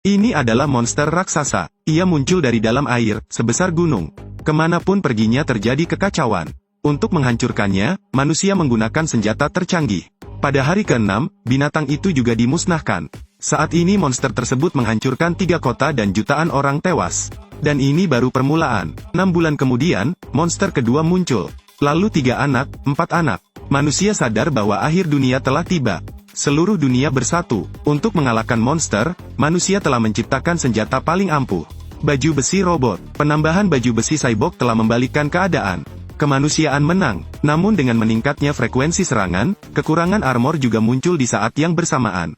Ini adalah monster raksasa. Ia muncul dari dalam air, sebesar gunung. Kemanapun perginya terjadi kekacauan. Untuk menghancurkannya, manusia menggunakan senjata tercanggih. Pada hari ke-6, binatang itu juga dimusnahkan. Saat ini monster tersebut menghancurkan 3 kota dan jutaan orang tewas. Dan ini baru permulaan. 6 bulan kemudian, monster kedua muncul. Lalu 3 anak, 4 anak. Manusia sadar bahwa akhir dunia telah tiba. Seluruh dunia bersatu. Untuk mengalahkan monster, manusia telah menciptakan senjata paling ampuh. Baju besi robot. Penambahan baju besi cyborg telah membalikkan keadaan. Kemanusiaan menang. Namun dengan meningkatnya frekuensi serangan, kekurangan armor juga muncul di saat yang bersamaan.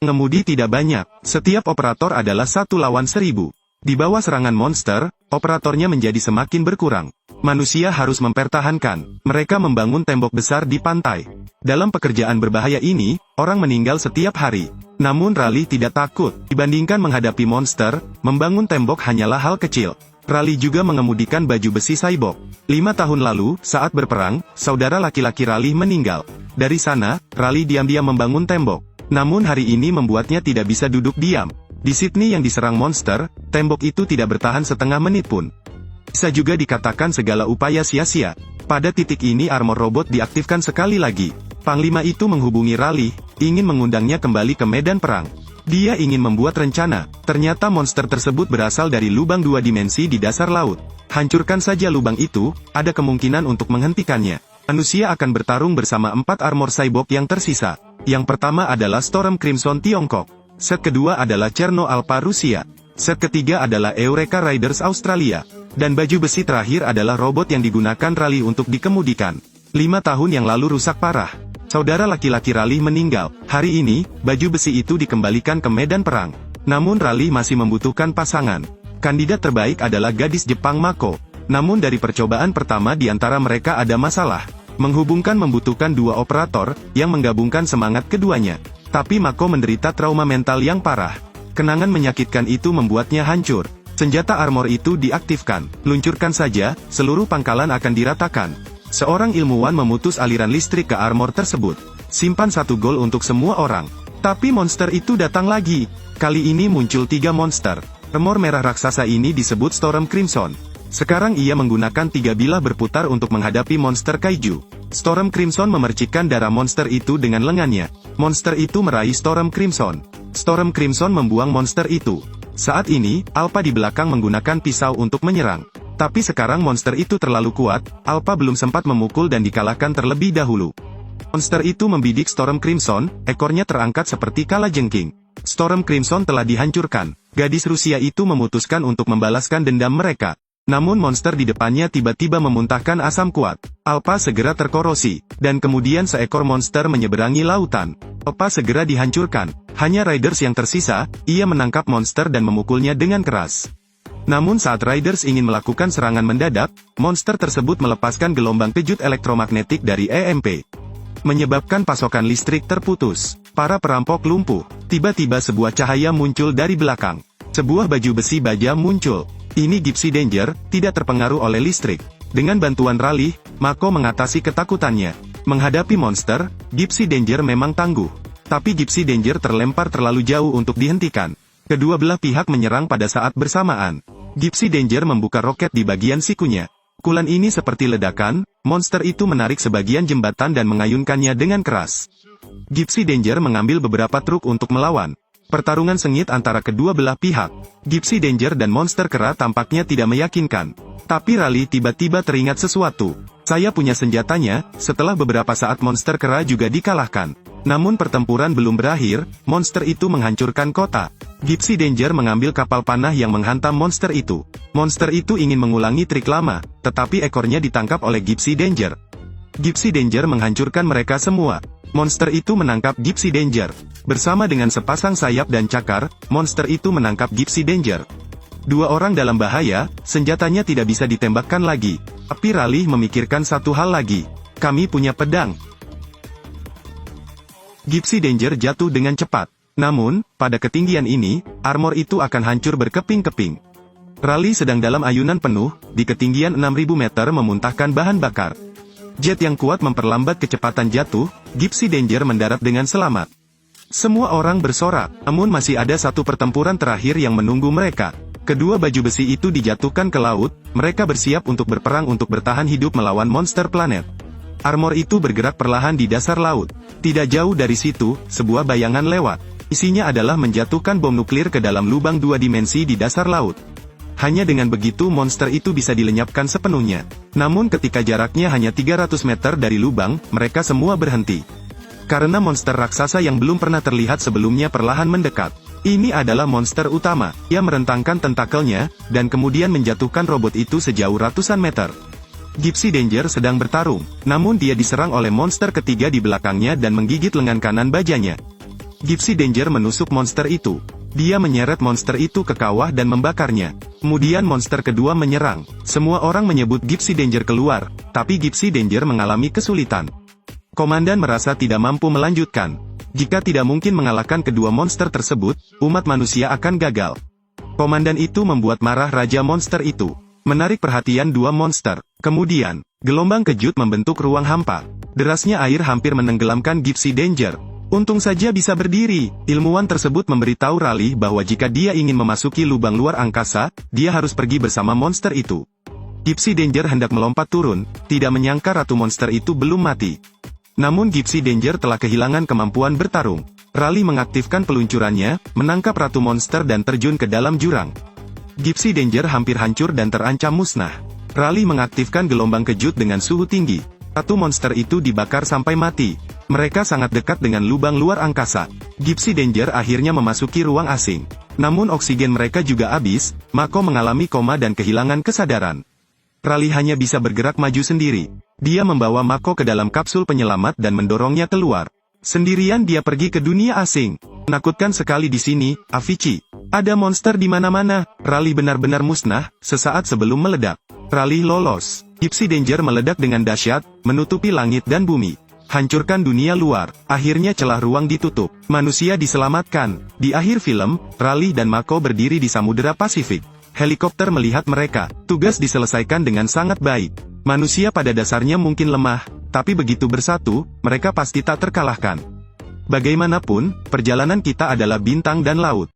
Pengemudi tidak banyak. Setiap operator adalah 1 lawan 1000. Di bawah serangan monster, operatornya menjadi semakin berkurang. Manusia harus mempertahankan. Mereka membangun tembok besar di pantai. Dalam pekerjaan berbahaya ini, orang meninggal setiap hari. Namun Raleigh tidak takut. Dibandingkan menghadapi monster, membangun tembok hanyalah hal kecil. Raleigh juga mengemudikan baju besi cyborg. 5 tahun lalu, saat berperang, saudara laki-laki Raleigh meninggal. Dari sana, Raleigh diam-diam membangun tembok. Namun hari ini membuatnya tidak bisa duduk diam. Di Sydney yang diserang monster, tembok itu tidak bertahan setengah menit pun. Bisa juga dikatakan segala upaya sia-sia. Pada titik ini armor robot diaktifkan sekali lagi. Panglima itu menghubungi Raleigh, ingin mengundangnya kembali ke medan perang. Dia ingin membuat rencana. Ternyata monster tersebut berasal dari lubang 2 dimensi di dasar laut. Hancurkan saja lubang itu, ada kemungkinan untuk menghentikannya. Manusia akan bertarung bersama 4 armor cyborg yang tersisa. Yang pertama adalah Storm Crimson Tiongkok. Set kedua adalah Cherno Alpha Rusia. Set ketiga adalah Eureka Riders Australia. Dan baju besi terakhir adalah robot yang digunakan Raleigh untuk dikemudikan. 5 tahun yang lalu rusak parah. Saudara laki-laki Raleigh meninggal. Hari ini, baju besi itu dikembalikan ke medan perang. Namun Raleigh masih membutuhkan pasangan. Kandidat terbaik adalah gadis Jepang Mako. Namun dari percobaan pertama di antara mereka ada masalah. Menghubungkan membutuhkan 2 operator, yang menggabungkan semangat keduanya. Tapi Mako menderita trauma mental yang parah. Kenangan menyakitkan itu membuatnya hancur. Senjata armor itu diaktifkan. Luncurkan saja, seluruh pangkalan akan diratakan. Seorang ilmuwan memutus aliran listrik ke armor tersebut. Simpan 1 gol untuk semua orang. Tapi monster itu datang lagi. Kali ini muncul 3 monster. Armor merah raksasa ini disebut Storm Crimson. Sekarang ia menggunakan 3 bilah berputar untuk menghadapi monster kaiju. Storm Crimson memercikkan darah monster itu dengan lengannya. Monster itu meraih Storm Crimson. Storm Crimson membuang monster itu. Saat ini, Alpha di belakang menggunakan pisau untuk menyerang. Tapi sekarang monster itu terlalu kuat, Alpha belum sempat memukul dan dikalahkan terlebih dahulu. Monster itu membidik Storm Crimson, ekornya terangkat seperti kalajengking. Storm Crimson telah dihancurkan. Gadis Rusia itu memutuskan untuk membalaskan dendam mereka. Namun monster di depannya tiba-tiba memuntahkan asam kuat. Alpha segera terkorosi, dan kemudian seekor monster menyeberangi lautan. Alpha segera dihancurkan. Hanya Riders yang tersisa, ia menangkap monster dan memukulnya dengan keras. Namun saat Riders ingin melakukan serangan mendadak, monster tersebut melepaskan gelombang kejut elektromagnetik dari EMP. Menyebabkan pasokan listrik terputus. Para perampok lumpuh. Tiba-tiba sebuah cahaya muncul dari belakang. Sebuah baju besi baja muncul. Ini Gypsy Danger, tidak terpengaruh oleh listrik. Dengan bantuan Raleigh, Mako mengatasi ketakutannya. Menghadapi monster, Gypsy Danger memang tangguh. Tapi Gypsy Danger terlempar terlalu jauh untuk dihentikan. Kedua belah pihak menyerang pada saat bersamaan. Gypsy Danger membuka roket di bagian sikunya. Pukulan ini seperti ledakan, monster itu menarik sebagian jembatan dan mengayunkannya dengan keras. Gypsy Danger mengambil beberapa truk untuk melawan. Pertarungan sengit antara kedua belah pihak. Gypsy Danger dan monster kera tampaknya tidak meyakinkan. Tapi Raleigh tiba-tiba teringat sesuatu. Saya punya senjatanya. Setelah beberapa saat monster kera juga dikalahkan. Namun pertempuran belum berakhir, monster itu menghancurkan kota. Gypsy Danger mengambil kapal panah yang menghantam monster itu. Monster itu ingin mengulangi trik lama, tetapi ekornya ditangkap oleh Gypsy Danger. Gypsy Danger menghancurkan mereka semua. Monster itu menangkap Gypsy Danger. Bersama dengan sepasang sayap dan cakar, monster itu menangkap Gypsy Danger. 2 orang dalam bahaya, senjatanya tidak bisa ditembakkan lagi. Tapi Raleigh memikirkan satu hal lagi. Kami punya pedang. Gypsy Danger jatuh dengan cepat. Namun, pada ketinggian ini, armor itu akan hancur berkeping-keping. Raleigh sedang dalam ayunan penuh, di ketinggian 6.000 meter memuntahkan bahan bakar. Jet yang kuat memperlambat kecepatan jatuh, Gypsy Danger mendarat dengan selamat. Semua orang bersorak, namun masih ada satu pertempuran terakhir yang menunggu mereka. Kedua baju besi itu dijatuhkan ke laut, mereka bersiap untuk berperang untuk bertahan hidup melawan monster planet. Armor itu bergerak perlahan di dasar laut. Tidak jauh dari situ, sebuah bayangan lewat. Isinya adalah menjatuhkan bom nuklir ke dalam lubang 2 dimensi di dasar laut. Hanya dengan begitu monster itu bisa dilenyapkan sepenuhnya. Namun ketika jaraknya hanya 300 meter dari lubang, mereka semua berhenti. Karena monster raksasa yang belum pernah terlihat sebelumnya perlahan mendekat. Ini adalah monster utama. Ia merentangkan tentakelnya, dan kemudian menjatuhkan robot itu sejauh ratusan meter. Gypsy Danger sedang bertarung, namun dia diserang oleh monster ketiga di belakangnya dan menggigit lengan kanan bajanya. Gypsy Danger menusuk monster itu. Dia menyeret monster itu ke kawah dan membakarnya. Kemudian monster kedua menyerang. Semua orang menyebut Gypsy Danger keluar, tapi Gypsy Danger mengalami kesulitan. Komandan merasa tidak mampu melanjutkan. Jika tidak mungkin mengalahkan kedua monster tersebut, umat manusia akan gagal. Komandan itu membuat marah Raja Monster itu. Menarik perhatian dua monster. Kemudian, gelombang kejut membentuk ruang hampa. Derasnya air hampir menenggelamkan Gypsy Danger. Untung saja bisa berdiri. Ilmuwan tersebut memberitahu Raleigh bahwa jika dia ingin memasuki lubang luar angkasa, dia harus pergi bersama monster itu. Gypsy Danger hendak melompat turun, tidak menyangka ratu monster itu belum mati. Namun Gypsy Danger telah kehilangan kemampuan bertarung. Raleigh mengaktifkan peluncurannya, menangkap ratu monster dan terjun ke dalam jurang. Gypsy Danger hampir hancur dan terancam musnah. Raleigh mengaktifkan gelombang kejut dengan suhu tinggi. Ratu monster itu dibakar sampai mati. Mereka sangat dekat dengan lubang luar angkasa. Gypsy Danger akhirnya memasuki ruang asing. Namun oksigen mereka juga habis, Mako mengalami koma dan kehilangan kesadaran. Raleigh hanya bisa bergerak maju sendiri. Dia membawa Mako ke dalam kapsul penyelamat dan mendorongnya keluar. Sendirian dia pergi ke dunia asing. Menakutkan sekali di sini, Avicii. Ada monster di mana-mana. Raleigh benar-benar musnah, sesaat sebelum meledak. Raleigh lolos. Gypsy Danger meledak dengan dahsyat, menutupi langit dan bumi. Hancurkan dunia luar. Akhirnya celah ruang ditutup. Manusia diselamatkan. Di akhir film, Raleigh dan Mako berdiri di Samudera Pasifik. Helikopter melihat mereka. Tugas diselesaikan dengan sangat baik. Manusia pada dasarnya mungkin lemah, tapi begitu bersatu, mereka pasti tak terkalahkan. Bagaimanapun, perjalanan kita adalah bintang dan laut.